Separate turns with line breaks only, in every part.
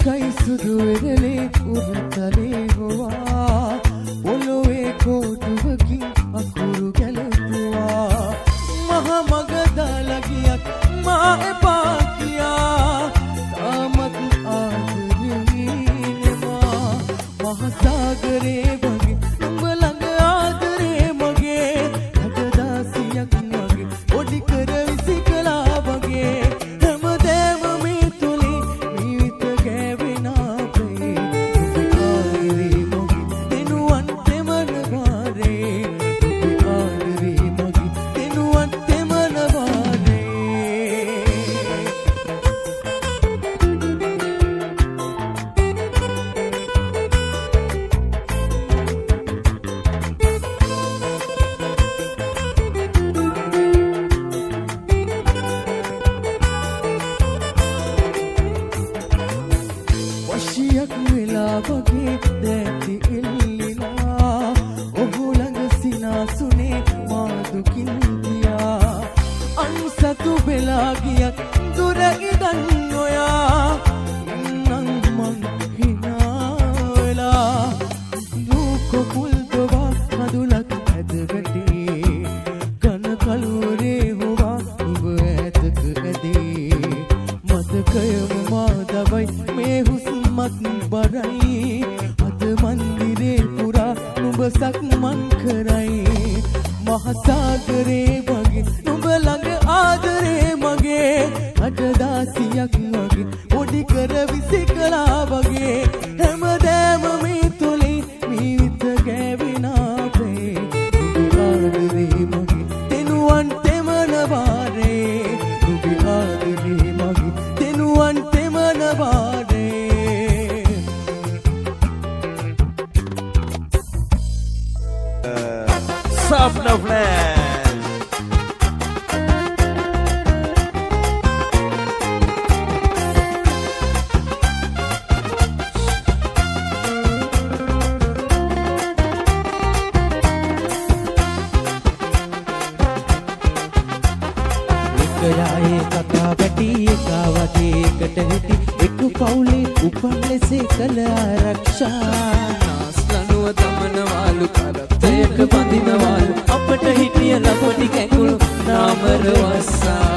කයි සුදු වෙරළේ උරතලේ හොවා පොළොවේ කෝටුවකින් අකුරු ගැලපුවා මහ මග දාලා ගියත් මා එපා කියා තාමත් ආදරේ නෙමා මහ සාගරේ වගේ නුඹ ළඟ ආදරේ මගේ හදදාසියක් වගේ පොඩි කර විසිකලා වගේ හැමදේම මේ තුලින් ජීවිත ගෑවෙන අපේ ආදරේ මගේ දෙනුවන් තෙමන වාරේ ආදරේ මගේ දෙනුවන් තෙමන වාරේ වශියක් වෙලා වගේ දැටි එල්ලිලා ඔහු ළඟ සිනාසුනේ මා දුකින් ගියා අන්සතු වෙලා ගියත් දුර ඉඳන් ඔයා ඉන්නම් මං හිනා වෙලා නූකොකුල් දොවා කඳුලක් ඇද වැටේ කන කලුවරේ හොවා ඔබ ඇතක ඇදේ මතකයම මාදවයි මේ හුස්මත් බරයි අද මන්දිරේ පුරා නුඹ සක්මන් කරයි මහසාගරේ වගේ නුඹ ළඟ ආදරේ මගේ අටදාසියක් වගේ පොඩි කර විසිකලා වගේ හැමදෑම මේ තුලින් මීවිත ගෑවිනාපේ නුඹ ආදරේ මගේ දෙනුවන් තෙමන වාරේ නුඹ ආදරේ මගේ දෙනුවන් තෙමන වාරේ
Sofna Flash.
එකයායේ කතා පැටි එකා වගේ එකට හිටි එක පවුලේ උපන් ලෙසේ කළ ආරක්ෂා
නාස්ලනුව තමනවාලු කරත්තයක බඳිනවාලු අපට හිටිය ලපටි කැකුළු නාමර වස්සා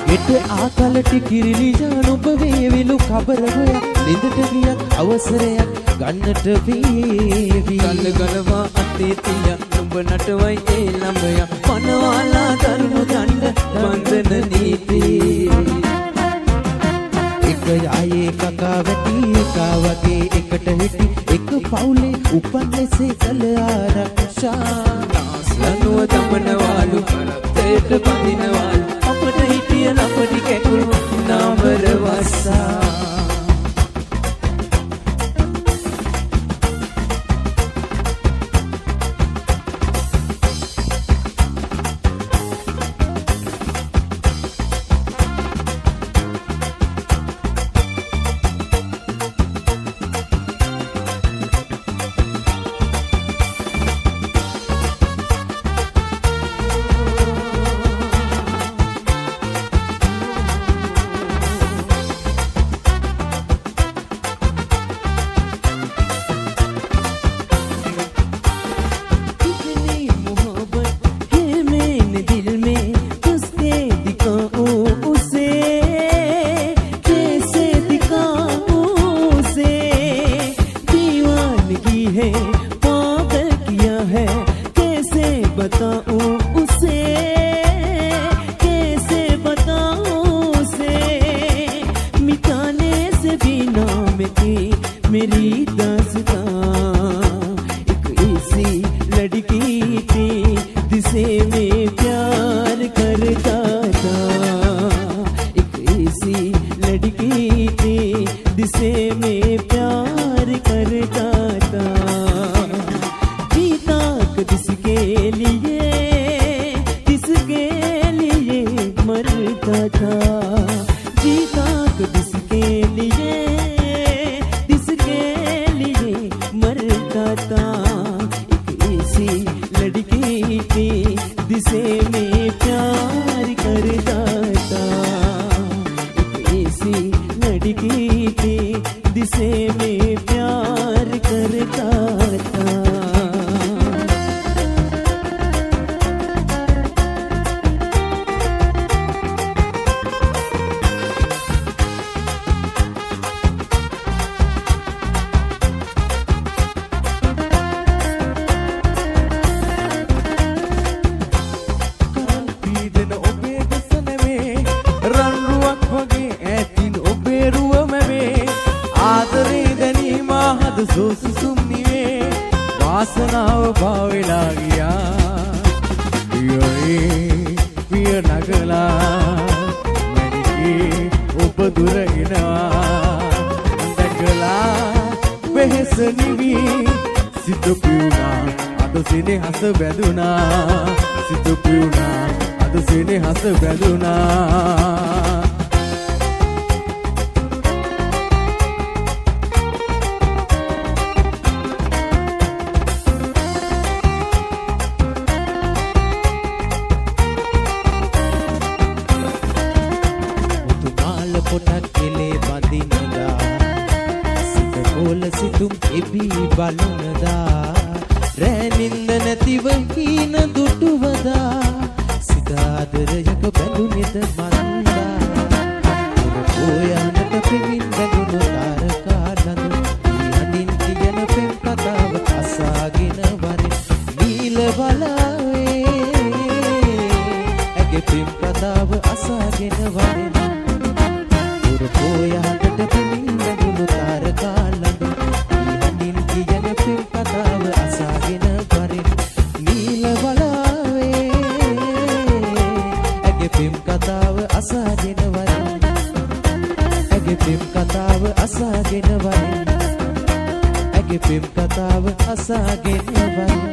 ගෙට ආකලටි කිරිලිජාන ඔබ වේවිලු කබර හොයා ලිඳට ගියත් අවසරයක් ගන්නට වේවි
ගල්ල ගලවා අතේ තිය නුඹ නටවයි ඒ ළඹය පනවාලා දරුණු දණ්ඩ බන්ධන නීති
එක යායේ කකා වැටි එකා වගේ එකට හිටි එක පවුලේ උපන් ලෙසේ කළ ආරක්ෂා
නාස්ලනුව තමනවාලු කරත්තයක බඳිනවාලු අපට හිටිය ලපටි කැකුළු නාමර වස්සා
मेरी दास्तां एक ऐसी लड़की थी जिसे मैं प्यार करता था एक ऐसी लड़की थी जिसे मैं प्यार करता था जीता किसके लिए मरता था जीता किसके लिए मरता था एक ऐसी लड़की थी जिसे मैं प्यार करता था एक ऐसी लड़की थी जिसे मैं प्यार करता था සුසුම්නිවේ වාසනාව පාවෙලා ගියා පියරේ පිය නගලා මැනිකේ ඔබ දුර එනවා දැකලා වෙහෙස නිවි සිත පියුණා අද සෙනෙහස බැඳුනා සිත පියුණා අද සෙනෙහස බැඳුනා බලුනදා රැනින්ද නැතිව හීන දුටුවදා සිත ආදරයක බැඳුනේද මන්දා ඔයානට පෙමින් බැඳුණු තාරකාලඳු හඳින් කියන පෙම් කතාව අසාගෙන වරෙන් නීල බලාවේ ඇගේ පෙම් කතාව අසාගෙන වරෙන් ඔයානට පෙමින් බැඳුණු තාරකාලඳු හඳින් කියන පෙම් කතාව අසාගෙන වරෙන් නීල බලාවේ ඇගේ පෙම් කතාව අසාගෙන වරෙන් ඇගේ පෙම් කතාව අසාගෙන වරෙන් ඇගේ පෙම් කතාව අසාගෙන වරෙන්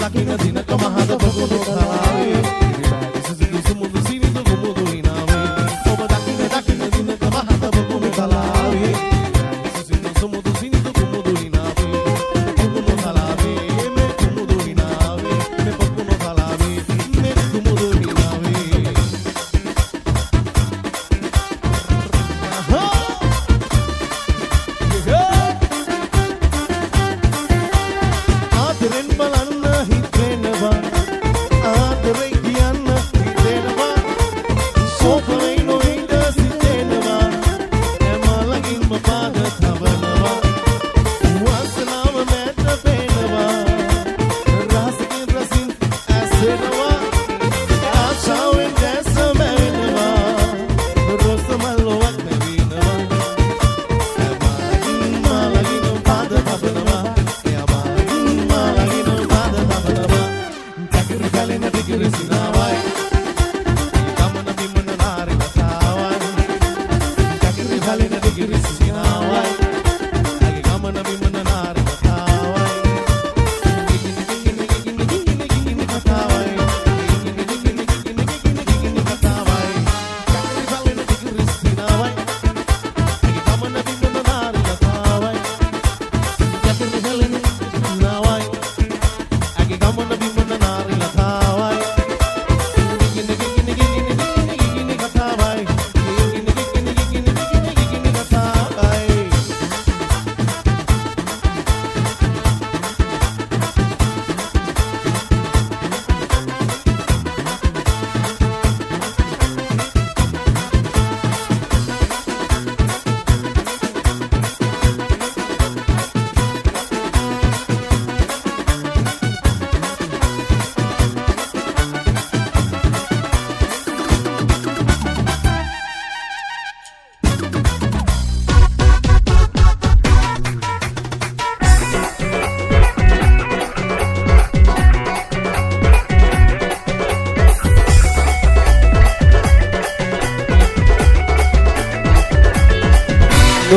Daqui na dina kama hada bagulo kalawe Iri bagi sesuatu semudu sini tuh gumudu inawe Oba daqui na dina kama hada bagulo kalawe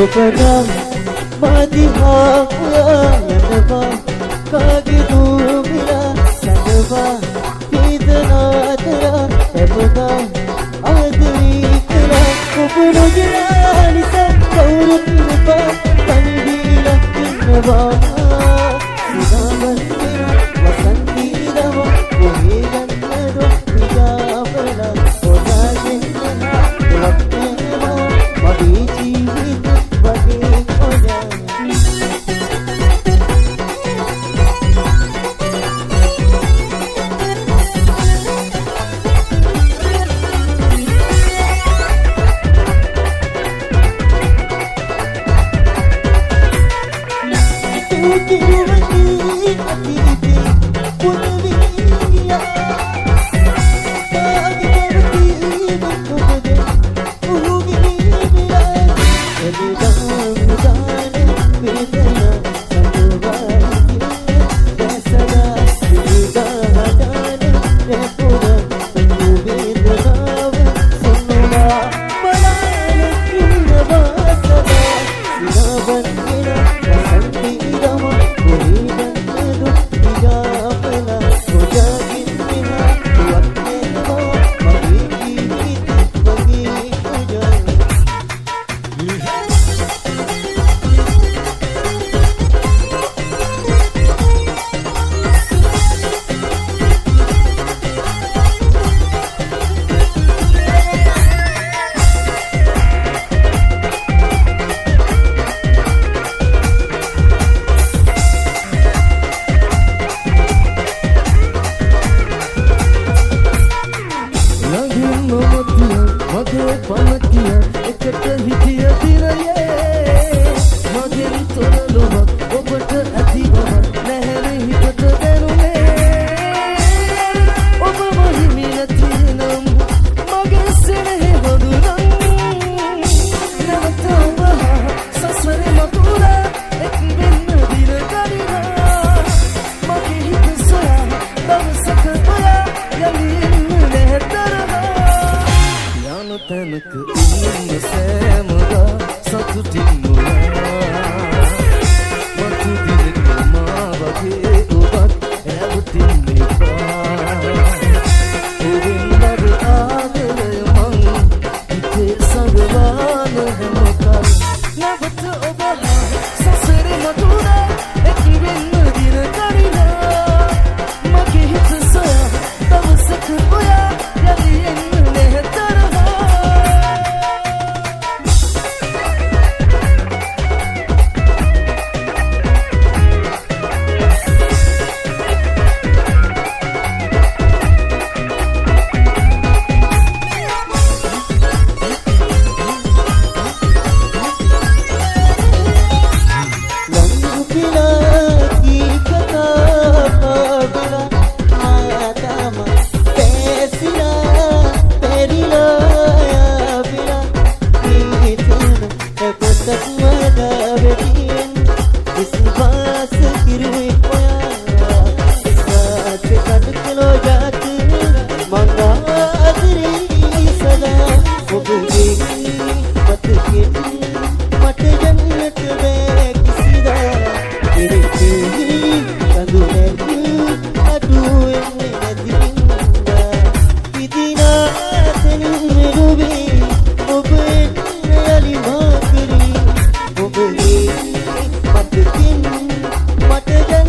ඔබනම් මදිහා යනවා කාගේ දුමිලා යනවා වේදනාතර එපදා ආදරී කලා ඔබ නොජනා නිසා කවුරුත් නොපා තනිවිලා ඉන්නවා වසන්තිරව ඔහේ ගන්නදෝ විජාවලා ඔදාගෙන දුවක්නවා මගේ ජීවිත වගේ ඔයා මට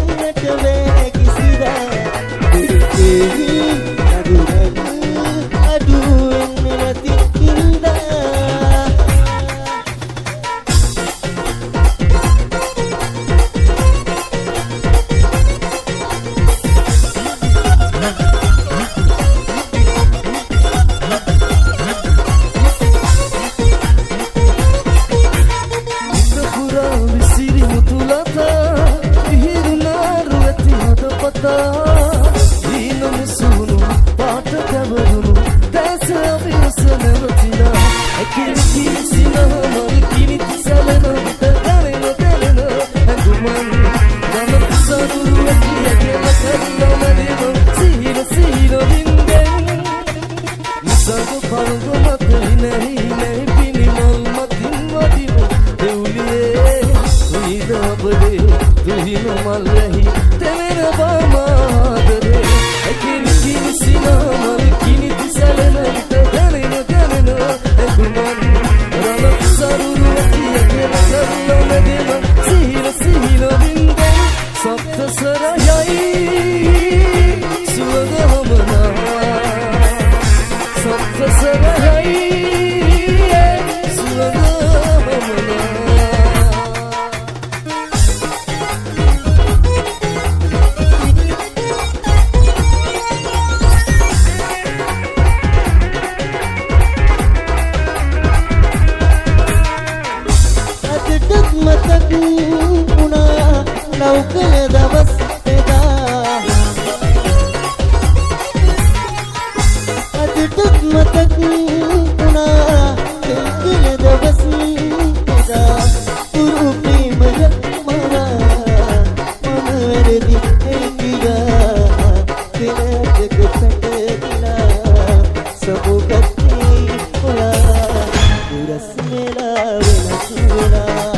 මල්ලෙහි තෙමෙන බාමාදරේ කිනි කිනි සිනාමල් කිනි දිසලන විට දැනෙන එකුමන් රණක් සරුරු ඇතිය කරලම දෙම සිහිල වින්දෙන් සප්තසරයයි සුවඳ හමනා සප්තසරයයි සුවඳ හමනා
මතක් වුණා ලෞකය දවස් එදා අදටත් මතක් වුණා ලෞකය දවස් එදා උරු ප්‍රේමයක් මවා මම වැරදි හිතියා දිනක පැටදිලා සමුගත්තේ ඔයා උරස් මෙලා වෙනස් වෙලා